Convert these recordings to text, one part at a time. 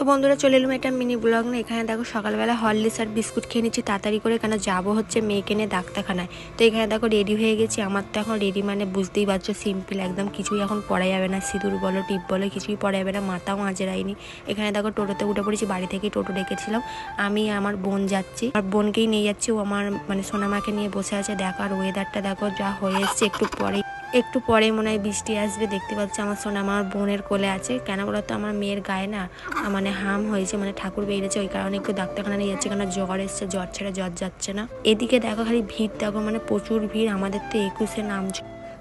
বন্ধুরা চলে এলাম এটা মিনি ব্লগ না। এখানে দেখো সকালবেলা হরলিক্স আর বিস্কুট খেয়ে নিচ্ছি তাড়াতাড়ি করে, কেন যাবো হচ্ছে মেয়েকে নিয়ে ডাক্তারখানায়। তো এখানে দেখো রেডি হয়ে গেছি। আমার তো এখন রেডি মানে বুঝতেই পারছো, সিম্পল একদম, কিছুই এখন পরা যাবে না, সিঁদুর বলো টিপ বলো কিছুই পরা যাবে না, মাথাও আঁচড়াইনি। এখানে দেখো টোটোতে উঠে পড়েছি, বাড়ি থেকেই টোটো ডেকেছিলাম। আমি আমার বোন যাচ্ছি, আমার বোনকেই নিয়ে যাচ্ছি। ও আমার মানে সোনামাকে নিয়ে বসে আছে। দেখো আর ওয়েদারটা দেখো যা হয়ে এসছে, একটু পরে মনে হয় বৃষ্টি আসবে। দেখতে পাচ্ছি আমার সোনা আমার বোনের কোলে আছে। কেন বলতো আমার মেয়ের গায়ে না মানে হাম হয়েছে, মানে ঠাকুর বেরিয়েছে, ওই কারণে একটু ডাক্তারখানা নিয়ে যাচ্ছে, কারণ জ্বর এসছে, জ্বর ছেড়ে জ্বর যাচ্ছে না। এদিকে দেখো খালি ভিড় দেখো, মানে প্রচুর ভিড়। আমাদের তো 21-এ নাম,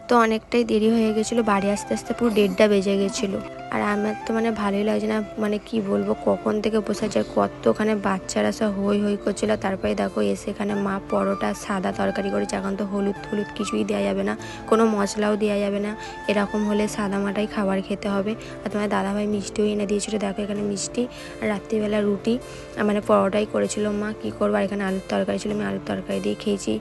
তো অনেকটাই দেরি হয়ে গেছিলো, বাড়ি আসতে আসতে পুরো 1:30 বেজে গেছিলো। আর আমার তো মানে ভালোই লাগছে না, মানে কি বলবো, কখন থেকে বসে যায়, কত ওখানে বাচ্চারা সব হই হই করছিল। তারপরে দেখো এসে এখানে মা পরোটা সাদা তরকারি করেছে। এখন তো হলুদ কিছুই দেওয়া যাবে না, কোনো মশলাও দেওয়া যাবে না। এরকম হলে সাদা মাটাই খাবার খেতে হবে। আর তোমার দাদাভাই মিষ্টিও এনে দিয়েছিলো, দেখো এখানে মিষ্টি। আর রাত্রিবেলা রুটি মানে পরোটাই করেছিল মা, কী করবো। আর এখানে আলুর তরকারি ছিল, আমি আলুর তরকারি দিয়ে খেয়েছি।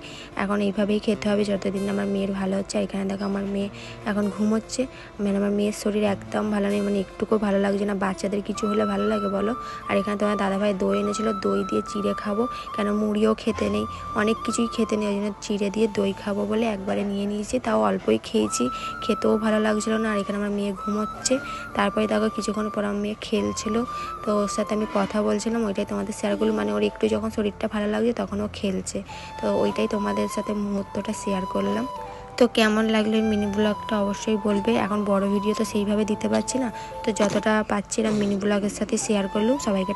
এখন এইভাবেই খেতে হবে যতদিন আমার মেয়ের ভালো হচ্ছে। আর এখানে দেখো আমার মেয়ে এখন ঘুমোচ্ছে। মানে আমার মেয়ের শরীর একদম ভালো নেই, মানে একটুকুও ভালো লাগছে না। বাচ্চাদের কিছু হলে ভালো লাগে বলো। আর এখানে তোমার দাদাভাই দই এনেছিল, দই দিয়ে চিড়ে খাবো, কেন মুড়িও খেতে নেই, অনেক কিছুই খেতে নেই, ওই জন্য চিড়ে দিয়ে দই খাবো বলে একবারে নিয়ে নিয়েছি। তাও অল্পই খেয়েছি, খেতেও ভালো লাগছিলো না। আর এখানে আমার মেয়ে ঘুমোচ্ছে। তারপরে দেখো কিছুক্ষণ পর আমার মেয়ে খেলছিল, তো ওর সাথে আমি কথা বলছিলাম, ওইটাই তোমাদের শেয়ার করলাম। মানে ওর একটু যখন শরীরটা ভালো লাগছে তখন ও খেলছে, তো ওইটাই তোমাদের সাথে মুহূর্তটা শেয়ার করলাম। তো কেমন লাগলো এই মিনি ব্লগটা অবশ্যই বলবে। এখন বড় ভিডিও তো সেইভাবে দিতে পারছি না, তো যতটা পাচ্ছিলাম মিনি ব্লগের সাথে শেয়ার করলেও সবাইকে